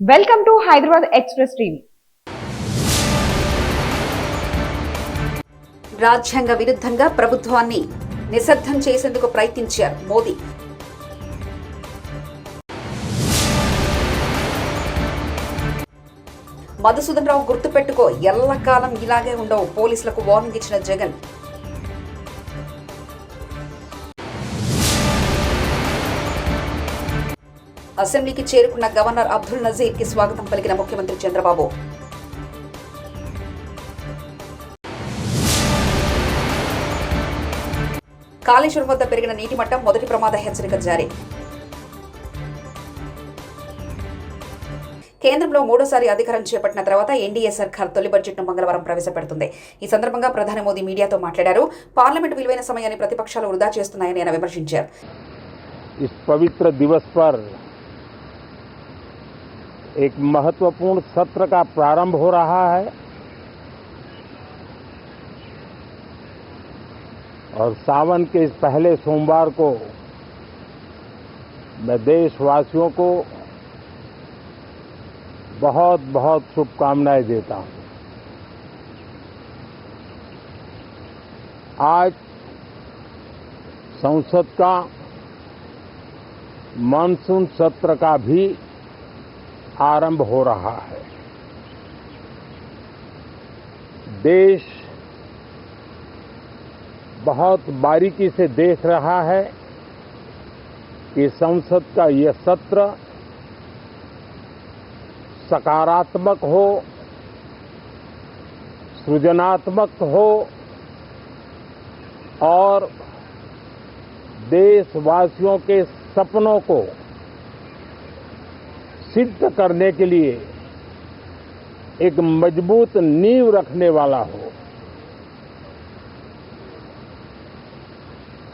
Welcome to Hyderabad express TV. రాజ్యాంగ విరుద్ధంగా ప్రభుత్వాన్ని నిశ్శబ్దం చేసేందుకు ప్రయత్నించారు మోదీ. మధుసూదన్ రావు గుర్తుపెట్టుకో, ఎల్లకాలం ఇలాగే ఉండవు, పోలీసులకు వార్నింగ్ ఇచ్చిన జగన్. అసెంబ్లీకి చేరుకున్న గవర్నర్ అబ్దుల్ నజీర్ కి స్వాగతం పలికిన ముఖ్యమంత్రి చంద్రబాబు. కాళేశ్వరం వద్ద పెరిగిన నీటి మట్టం, మొదటి ప్రమాద హెచ్చరిక జారీ. కేంద్రంలో మూడోసారి అధికారం చేపట్టిన తర్వాత ఎన్డీఏ సర్కార్ తొలి బడ్జెట్ను మంగళవారం ప్రవేశపెడుతుంది. ఈ సందర్భంగా ప్రధాని మోదీ మీడియాతో మాట్లాడారు. పార్లమెంటు విలువైన సమయాన్ని ప్రతిపక్షాలు వృధా చేస్తున్నాయని ఆయన విమర్శించారు. एक महत्वपूर्ण सत्र का प्रारंभ हो रहा है और सावन के इस पहले सोमवार को मैं देशवासियों को बहुत बहुत शुभकामनाएं देता हूं। आज संसद का मानसून सत्र का भी आरंभ हो रहा है। देश बहुत बारीकी से देख रहा है कि संसद का यह सत्र सकारात्मक हो, सृजनात्मक हो और देशवासियों के सपनों को सिद्ध करने के लिए एक मजबूत नींव रखने वाला हो।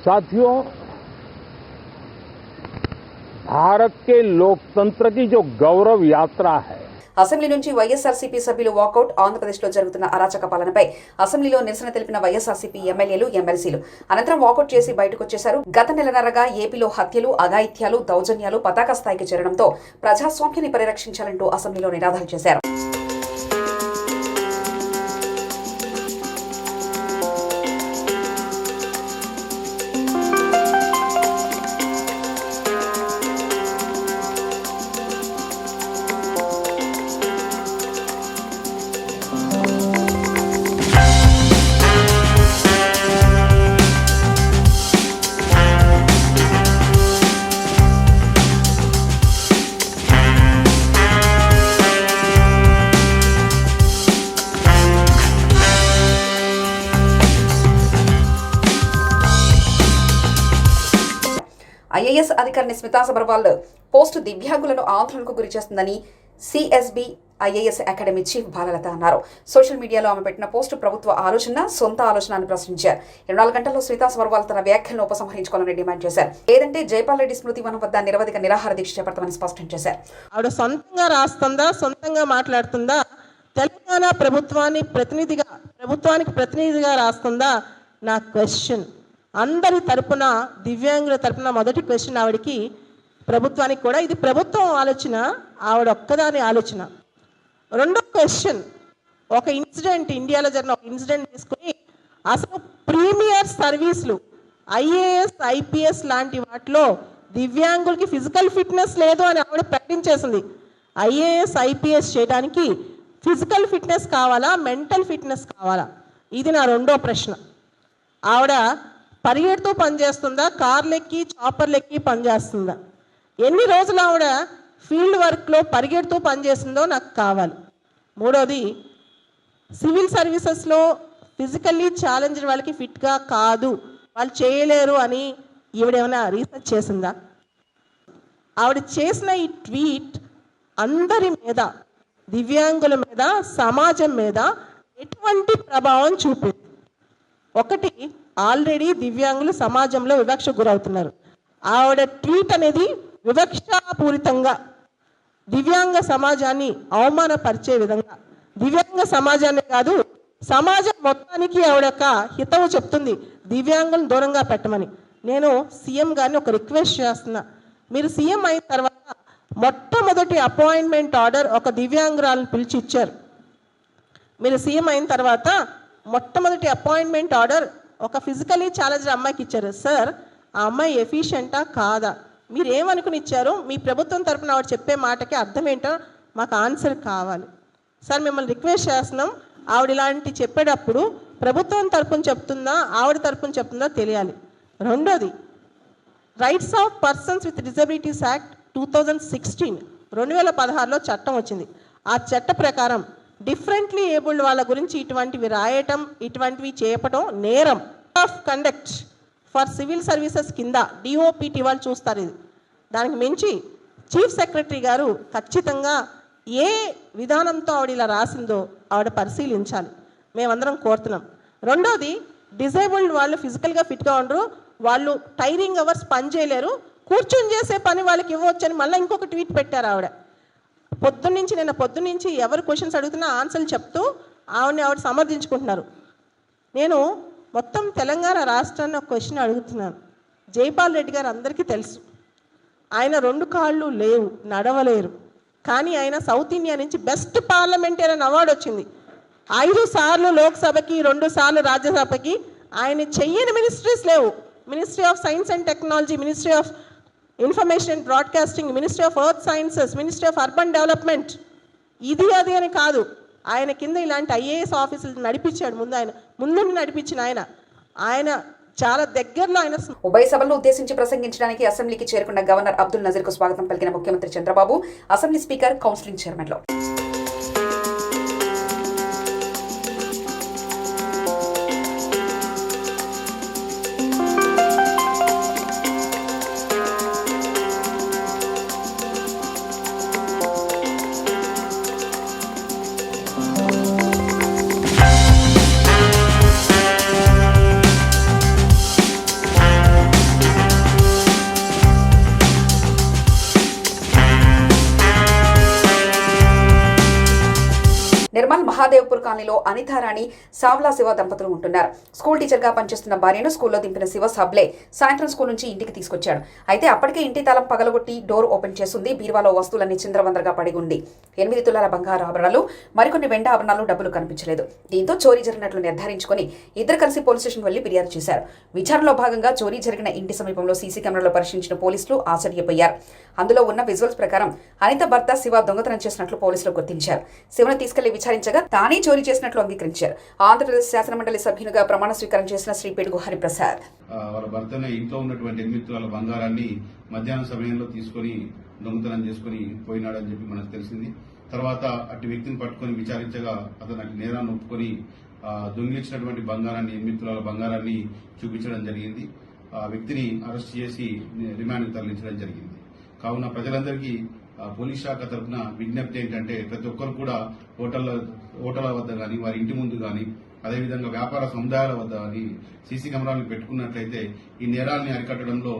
साथियों, भारत के लोकतंत्र की जो गौरव यात्रा है, అసెంబ్లీ నుంచి వైఎస్ఆర్సీపీ సభ్యులు వాకౌట్. ఆంధ్రప్రదేశ్లో జరుగుతున్న అరాచక పాలనపై అసెంబ్లీలో నిరసన తెలిపిన వైఎస్ఆర్సీపీ ఎమ్మెల్యేలు, ఎమ్మెల్సీలు అనంతరం వాకౌట్ చేసి బయటకు వచ్చేశారు. గత నెలన్నరగా ఏపీలో హత్యలు, అఘాయిత్యాలు, దౌర్జన్యాలు పతాక స్థాయికి చేరడంతో ప్రజాస్వామ్యాన్ని పరిరక్షించాలంటూ అసెంబ్లీలో నినాదాలు చేశారు. ఐఏఎస్ అధికారిని స్మితా సబర్వాల్ పోస్టు దివ్యాంగులను ఆందోళనకు గురి చేస్తుందని CSB IAS academy chief Balalatha అన్నారు. సోషల్ మీడియాలో ఆమె పెట్టిన పోస్టు ప్రభుత్వ ఆలోచన, సొంత ఆలోచన అని ప్రశ్నించారు. 24 గంటల్లో స్మితా సబర్వాల్ తన వ్యాఖ్యలను ఉపసంహరించుకోవాలని డిమాండ్ చేశారు. లేదంటే జైపాల్ రెడ్డి స్మృతి వనం వద్ద నిరవధిక నిరాహార దీక్ష చేపడతామని స్పష్టం చేశారు. ఆవిడ సొంతంగా రాస్తుందా, సొంతంగా మాట్లాడుతుందా, తెలంగాణ ప్రభుత్వానికి ప్రతినిధిగా రాస్తుందా నా క్వశ్చన్. అందరి తరపున, దివ్యాంగుల తరపున మొదటి క్వశ్చన్ ఆవిడకి, ప్రభుత్వానికి కూడా. ఇది ప్రభుత్వం ఆలోచన, ఆవిడ ఒక్కదాని ఆలోచన. రెండో క్వశ్చన్, ఒక ఇన్సిడెంట్, ఇండియాలో జరిగిన ఒక ఇన్సిడెంట్ తీసుకుని అసలు ప్రీమియర్ సర్వీసులు ఐఏఎస్, ఐపీఎస్ లాంటి వాటిలో దివ్యాంగులకి ఫిజికల్ ఫిట్నెస్ లేదు అని ఆవిడ ప్రకటించేసింది. ఐఏఎస్, ఐపీఎస్ చేయడానికి ఫిజికల్ ఫిట్నెస్ కావాలా, మెంటల్ ఫిట్నెస్ కావాలా? ఇది నా రెండో ప్రశ్న. ఆవిడ పరిగెడుతూ పనిచేస్తుందా, కార్లెక్కి చాపర్లెక్కి పనిచేస్తుందా? ఎన్ని రోజులు ఆవిడ ఫీల్డ్ వర్క్లో పరిగెడుతూ పనిచేస్తుందో నాకు కావాలి. మూడోది, సివిల్ సర్వీసెస్లో ఫిజికల్లీ ఛాలెంజ్ వాళ్ళకి ఫిట్గా కాదు, వాళ్ళు చేయలేరు అని ఈవిడేమైనా రీసెర్చ్ చేసిందా? ఆవిడ చేసిన ఈ ట్వీట్ అందరి మీద, దివ్యాంగుల మీద, సమాజం మీద ఎటువంటి ప్రభావం చూపింది? ఒకటి, ఆల్రెడీ దివ్యాంగులు సమాజంలో వివక్ష గురవుతున్నారు. ఆవిడ ట్వీట్ అనేది వివక్షాపూరితంగా దివ్యాంగ సమాజాన్ని అవమానపరిచే విధంగా, దివ్యాంగ సమాజాన్ని కాదు సమాజం మొత్తానికి ఆవిడ ఒక హితవు చెప్తుంది, దివ్యాంగులను దూరంగా పెట్టమని. నేను సీఎం గారిని ఒక రిక్వెస్ట్ చేస్తున్నా, మీరు సీఎం అయిన తర్వాత మొట్టమొదటి అపాయింట్మెంట్ ఆర్డర్ ఒక దివ్యాంగురాలను పిలిచి ఇచ్చారు. మీరు సీఎం అయిన తర్వాత మొట్టమొదటి అపాయింట్మెంట్ ఆర్డర్ ఒక ఫిజికలీ ఛాలెంజ్డ్ అమ్మాయికి ఇచ్చారు. సార్, ఆ అమ్మాయి ఎఫిషియెంటా కాదా, మీరు ఏమనుకుని ఇచ్చారు, మీ ప్రభుత్వం తరపున ఆవిడ చెప్పే మాటకి అర్థం ఏంటో మాకు ఆన్సర్ కావాలి. సార్, మిమ్మల్ని రిక్వెస్ట్ చేస్తున్నాం, ఆవిడ ఇలాంటి చెప్పేటప్పుడు ప్రభుత్వం తరపున చెప్తుందా ఆవిడ తరపున చెప్తుందా తెలియాలి. రెండోది, rights of persons with disabilities act 2016 2016లో చట్టం వచ్చింది. ఆ చట్ట ప్రకారం డిఫరెంట్లీ ఏబుల్డ్ వాళ్ళ గురించి ఇటువంటివి రాయటం, ఇటువంటివి చేయటం నేరం. Of conduct for civil services కింద డిఓపిటి వాళ్ళు చూస్తారు. ఇది దానికి మించి చీఫ్ సెక్రటరీ గారు ఖచ్చితంగా ఏ విధానంతో ఆవిడ ఇలా రాసిందో ఆవిడ పరిశీలించాలి, మేమందరం కోరుతున్నాం. రెండోది, డిజేబుల్డ్ వాళ్ళు ఫిజికల్గా ఫిట్గా ఉండరు, వాళ్ళు టైరింగ్ అవర్స్ పని చేయలేరు, కూర్చొని చేసే పని వాళ్ళకి ఇవ్వచ్చని మళ్ళీ ఇంకొక ట్వీట్ పెట్టారు ఆవిడ. పొద్దున్నుంచి ఎవరు క్వశ్చన్స్ అడుగుతున్నా ఆన్సర్లు చెప్తూ ఆవిడ సమర్థించుకుంటున్నారు. నేను మొత్తం తెలంగాణ రాష్ట్రాన్ని ఒక క్వశ్చన్ అడుగుతున్నాను. జైపాల్ రెడ్డి గారు అందరికీ తెలుసు, ఆయన 2 కాళ్ళు లేవు, నడవలేరు, కానీ ఆయన సౌత్ ఇండియా నుంచి బెస్ట్ పార్లమెంటేరియన్ అవార్డు వచ్చింది. 5 సార్లు లోక్సభకి, 2 సార్లు రాజ్యసభకి. ఆయన చెయ్యని మినిస్ట్రీస్ లేవు. Ministry of science and technology, ministry of information and broadcasting, ministry of earth sciences, ministry of urban development, ఇది అది అని కాదు. ఆయన కింద ఇలాంటి ఐఏఎస్ ఆఫీసులు నడిపించాడు. ముందు నడిపించిన ఆయన చాలా దగ్గరలో ఆయన. ఉభయ సభలను ఉద్దేశించి ప్రసంగించడానికి అసెంబ్లీకి చేరుకున్న గవర్నర్ అబ్దుల్ నజీర్కు స్వాగతం పలికిన ముఖ్యమంత్రి చంద్రబాబు అసెంబ్లీ స్పీకర్, కౌన్సిలింగ్ చైర్మన్లో నిర్మల్ మహాదేవ్పూర్ కాలనీలో అనితారాణి, సావ్లా శివ దంపతులు ఉంటున్నారు. స్కూల్ టీచర్గా పనిచేస్తున్న భార్యను స్కూల్లో దింపిన శివ సబ్లే సాయంత్రం స్కూల్ నుంచి ఇంటికి తీసుకొచ్చాడు. అయితే అప్పటికే ఇంటి తాళం పగలగొట్టి డోర్ ఓపెన్ చేస్తుంది. బీరువాలో వస్తువులన్నీ చిందరవందరగా పడి ఉంది. 8 తులాల బంగారు ఆభరణాలు, మరికొన్ని వెండి ఆభరణాలు, డబ్బులు కనిపించలేదు. దీంతో చోరీ జరిగినట్లు నిర్ధారించుకుని ఇద్దరు కలిసి పోలీస్ స్టేషన్ వెళ్లి ఫిర్యాదు చేశారు. విచారణలో భాగంగా చోరీ జరిగిన ఇంటి సమీపంలో సీసీ కెమెరాలో పరిశీలించిన పోలీసులు ఆశ్చర్యపోయారు. అందులో ఉన్న విజువల్స్ ప్రకారం అనిత భర్త శివ దొంగతనం చేసినట్లు పోలీసులు గుర్తించారు. శివను తీసుకెళ్లి విచారించగా తానే చోరీ చేసినట్లు అంగీకరించారు. ఆంధ్రప్రదేశ్ శాసనమండలి సభ్యునిగా ప్రమాణ స్వీకారం చేసిన శ్రీ పిడుగు హరిప్రసాద్ వాళ్ళ భర్తనే ఇంట్లో ఉన్నటువంటి 8 తులాల బంగారాన్ని మధ్యాహ్నం సమయంలో తీసుకుని దొంగతనం చేసుకుని పోయినాడని చెప్పి మనకు తెలిసింది. తర్వాత అటు వ్యక్తిని పట్టుకుని విచారించగా అతను అటు నేరాన్ని ఒప్పుకొని దొంగిలించినటువంటి బంగారాన్ని 8 తులాల బంగారాన్ని చూపించడం జరిగింది. ఆ వ్యక్తిని అరెస్ట్ చేసి రిమాండ్కి తరలించడం జరిగింది. కావున ప్రజలందరికీ పోలీస్ శాఖ తరఫున విజ్ఞప్తి ఏంటంటే ప్రతి ఒక్కరు కూడా హోటళ్ల వద్ద కానీ, వారి ఇంటి ముందు కానీ, అదేవిధంగా వ్యాపార సముదాయాల వద్ద కానీ సీసీ కెమెరాలను పెట్టుకున్నట్లయితే ఈ నేరాల్ని అరికట్టడంలో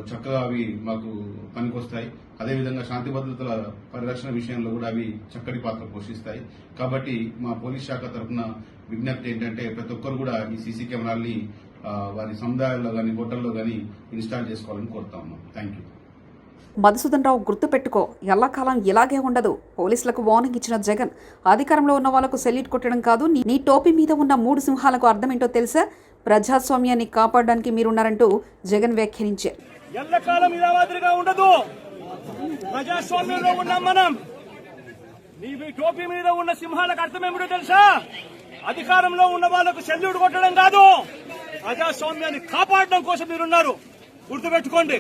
చక్కగా అవి మాకు పనికొస్తాయి. అదేవిధంగా శాంతి భద్రతల పరిరక్షణ విషయంలో కూడా అవి చక్కటి పాత్ర పోషిస్తాయి. కాబట్టి మా పోలీస్ శాఖ తరఫున విజ్ఞప్తి ఏంటంటే ప్రతి ఒక్కరు కూడా ఈ సీసీ కెమెరాల్ని వారి సముదాయాల్లో కానీ, హోటల్లో కానీ ఇన్స్టాల్ చేసుకోవాలని కోరుతా ఉన్నాం. Thank you. మధుసూదన్ రావు గుర్తుపెట్టుకో, ఎల్లకాలం ఇలాగే ఉండదు. పోలీసులకు వార్నింగ్ ఇచ్చిన జగన్ అధికారంలో ఉన్న వాళ్లకు సెల్యూట్ కొట్టడం కాదు, నీ టోపీ మీద ఉన్న 3 సింహాలకు అర్థం ఏంటో తెలుసా? ప్రజాస్వామ్యాన్ని కాపాడడానికి మీరున్నారంటూ జగన్ వ్యాఖ్యానించారు. ఎల్లకాలం ఇలా మాదిరిగా ఉండదు. ప్రజాస్వామ్యంలో ఉన్నాం మనం. నీ టోపీ మీద ఉన్న సింహాలకు అర్థం ఏమిటో తెలుసా? అధికారంలో ఉన్న వాళ్లకు సెల్యూట్ కొట్టడం కాదు, ప్రజాస్వామ్యాన్ని కాపాడడం కోసం మీరున్నారు. గుర్తుపెట్టుకోండి.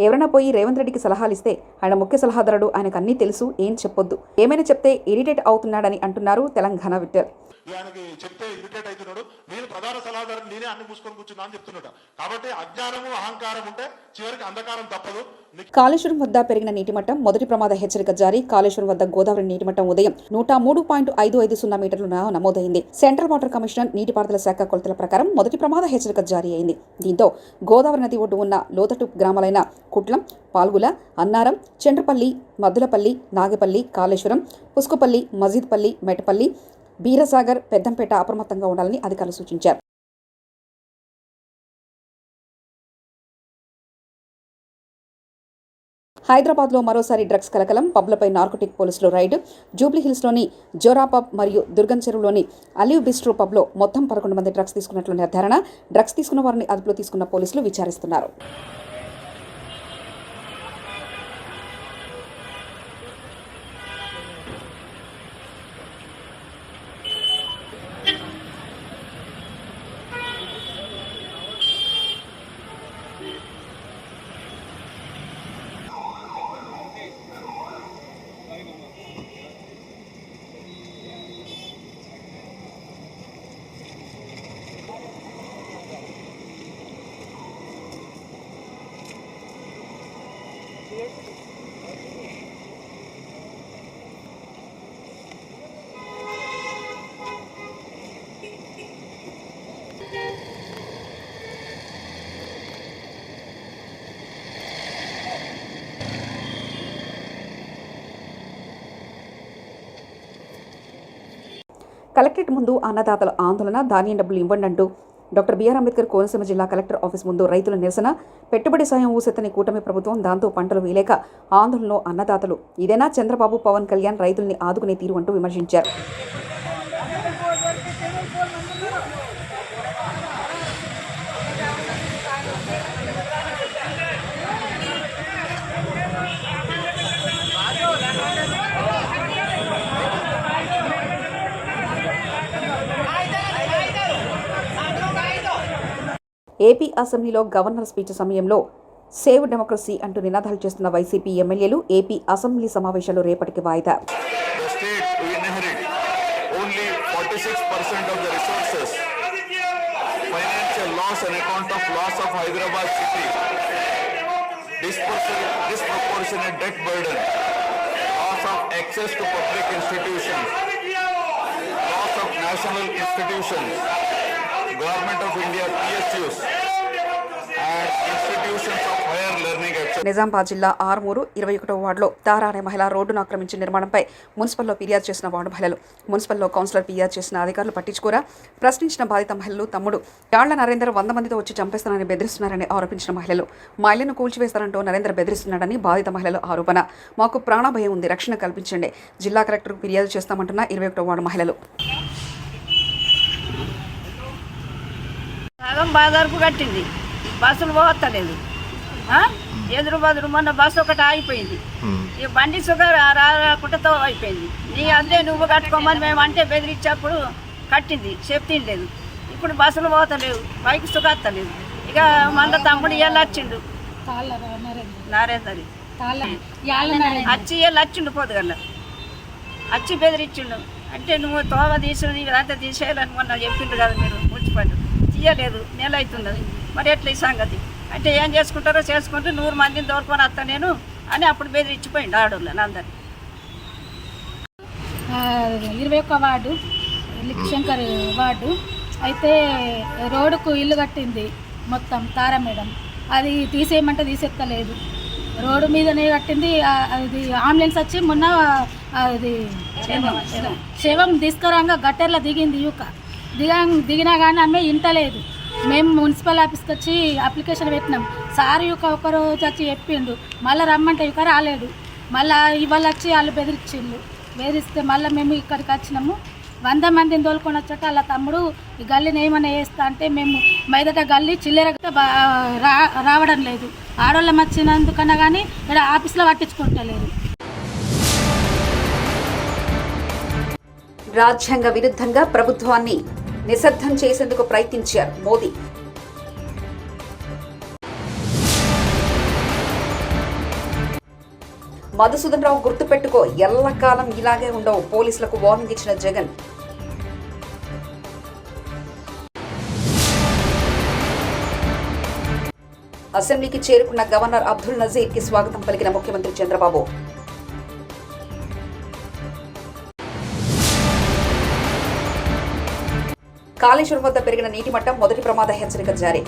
ఎవరైనా పోయి రేవంత్ రెడ్డికి సలహాలు ఇస్తే ఆయన ముఖ్య సలహాదారుడు, ఆయనకు అన్నీ తెలుసు, ఏం చెప్పొద్దు, ఏమైనా చెప్తే ఇరిటేట్ అవుతున్నాడని అంటున్నారు తెలంగాణ విట్టర్. ఆయనకి చెప్తే ఇరిటేట్ అవుతున్నాడు. నేను ప్రధాన సలహాదారుని నేనే అన్ని మూసుకొని కూర్చున్నా అని చెప్తున్నాడు. కాబట్టి అజ్ఞానము అహంకారం ఉంటే చివరికి అంధకారం తప్పదు. కాళేశ్వరం వద్ద పెరిగిన నీటిమట్టం మొదటి ప్రమాద హెచ్చరిక జారీ. కాళేశ్వరం వద్ద గోదావరి నీటిమట్టం ఉదయం 103.550 మీటర్లు నమోదైంది. సెంట్రల్ వాటర్ కమిషనర్ నీటిపారుదల శాఖ కొలతల ప్రకారం మొదటి ప్రమాద హెచ్చరిక జారీ అయింది. దీంతో గోదావరి నది ఒడ్డు ఉన్న లోతట్టు గ్రామాలైన కుట్లం, పాల్గుల, అన్నారం, చండ్రపల్లి, మద్దులపల్లి, నాగపల్లి, కాళేశ్వరం, పుస్కుపల్లి, మజీద్పల్లి, మెటపల్లి, బీరసాగర్, పెద్దంపేట అప్రమత్తంగా ఉండాలని అధికారులు సూచించారు. హైదరాబాద్లో మరోసారి డ్రగ్స్ కలకలం. పబ్లపై నార్కోటిక్ పోలీసులు రైడ్. జూబ్లీహిల్స్లోని జోరా పబ్ మరియు దుర్గం చెరువులోని అలివ్ బిస్ట్రో పబ్లో మొత్తం 11 మంది డ్రగ్స్ తీసుకున్నట్లు నిర్ధారణ. డ్రగ్స్ తీసుకున్న వారిని అదుపులో తీసుకున్న పోలీసులు విచారిస్తున్నారు. కలెక్టరేట్ ముందు అన్నదాతల ఆందోళన. ధాన్యం డబ్బులు ఇవ్వండి అంటూ డాక్టర్ బిఆర్ అంబేద్కర్ కోనసీమ జిల్లా కలెక్టర్ ఆఫీస్ ముందు రైతుల నిరసన. పెట్టుబడి సాయం ఊసెత్తని కూటమి ప్రభుత్వం, దాంతో పంటలు వేయలేక ఆందోళనలో అన్నదాతలు. ఇదేనా చంద్రబాబు, పవన్ కళ్యాణ్ రైతుల్ని ఆదుకునే తీరు అంటూ విమర్శించారు. ఏపీ అసెంబ్లీలో గవర్నర్ స్పీచ్ సమయంలో సేవ్ డెమోక్రసీ అంటూ నినాదాలు చేస్తున్న వైసీపీ ఎమ్మెల్యేలు. ఏపీ అసెంబ్లీ సమావేశాలు రేపటికి వాయిదా. Government of India PSUs and institutions of higher learning. Nizamabad జిల్లా ఆర్మూరు 21వ వార్డులో తారా అనే మహిళ రోడ్డును ఆక్రమించిన నిర్మాణంపై మున్సిపల్లో ఫిర్యాదు చేసిన వార్డు మహిళలు. మున్సిపల్లో కౌన్సిలర్ ఫిర్యాదు చేసిన అధికారులు పట్టించుకోరా. ప్రశ్నించిన బాధిత మహిళలు తమ్ముడు యాళ్ల నరేందర్ 100 మందితో వచ్చి చంపేస్తానని బెదిరిస్తున్నారని ఆరోపించిన మహిళలు. మా ఇళ్లను కూల్చివేస్తారంటూ నరేందర్ బెదిరిస్తున్నాడని బాధిత మహిళలు ఆరోపణ. మాకు ప్రాణభయం ఉంది, రక్షణ కల్పించండి, జిల్లా కలెక్టర్కు ఫిర్యాదు చేస్తామంటున్న 21వ వార్డు మహిళలు. సగం బాజార్కు కట్టింది, బస్సులు పోతలేదు. ఎదురు బదురు మొన్న బస్సు ఒకటి ఆగిపోయింది. ఈ బండి సుగర్ రాకుంటతో అయిపోయింది. నీ అదే నువ్వు కట్టుకోమని మేము అంటే బెదిరించేప్పుడు కట్టింది, సేఫ్టీ లేదు. ఇప్పుడు బస్సులు పోతలేవు, బైక్ సుగత్తలేదు. ఇక మన తమ్ముడు ఇవాళ వచ్చిండు, నరేందరి వచ్చి ఇవాళ వచ్చిండు పొద్దుగల వచ్చి బెదిరించిండు. అంటే నువ్వు తోవ తీసుకుని ఇదంతా తీసేయాలని మొన్న చెప్పిండు కదా మీరు మున్సిపల్, తీయలేదు, నెల అవుతున్నది. మరి ఎట్లా ఈ సంగతి అంటే ఏం చేసుకుంటారో చేసుకుంటూ 100 మందిని దోరుకొని వస్తా నేను అని అప్పుడు బెదిరించిపోయిండు ఆడోళ్ళని అందరు. 21వ వార్డు లిక్శంకర్ వార్డు అయితే రోడ్డుకు ఇల్లు కట్టింది మొత్తం తారా మేడం. అది తీసేయమంటే తీసేత్తలేదు, రోడ్డు మీదనే కట్టింది. అది అంబులెన్స్ వచ్చి మొన్న అది శవం తీసుకురాగా గట్టెర్లో దిగింది. దిగినా కానీ ఆమె ఇంటలేదు. మేము మున్సిపల్ ఆఫీస్కి వచ్చి అప్లికేషన్ పెట్టినాం. సార్ ఒకరోజు వచ్చి చెప్పిండు, మళ్ళీ రమ్మంటే రాలేడు. మళ్ళీ ఇవాళ వచ్చి వాళ్ళు బెదిరిస్తే మళ్ళీ మేము ఇక్కడికి వచ్చినాము. 100 మందిని తోలుకొని వచ్చాక వాళ్ళ తమ్ముడు ఈ గల్లీని ఏమైనా వేస్తా అంటే మేము బయట గల్లీ చిల్లర రావడం లేదు. ఆడవాళ్ళం వచ్చినందుకన్నా కానీ ఇక్కడ ఆఫీస్లో పట్టించుకుంటలేరు. రాజ్యాంగ విరుద్ధంగా ప్రభుత్వాన్ని నిశ్శబ్దం చేసేందుకు ప్రయత్నించారు మోదీ. మధుసూదన్ రావు గుర్తుపెట్టుకో, ఎల్లకాలం ఇలాగే ఉండవు, పోలీసులకు వార్నింగ్ ఇచ్చిన జగన్. అసెంబ్లీకి చేరుకున్న గవర్నర్ అబ్దుల్ నజీర్ కి స్వాగతం పలికిన ముఖ్యమంత్రి చంద్రబాబు. కాళేశ్వరం వద్ద పెరిగిన నీటి మట్టం, మొదటి ప్రమాద హెచ్చరిక జారీ.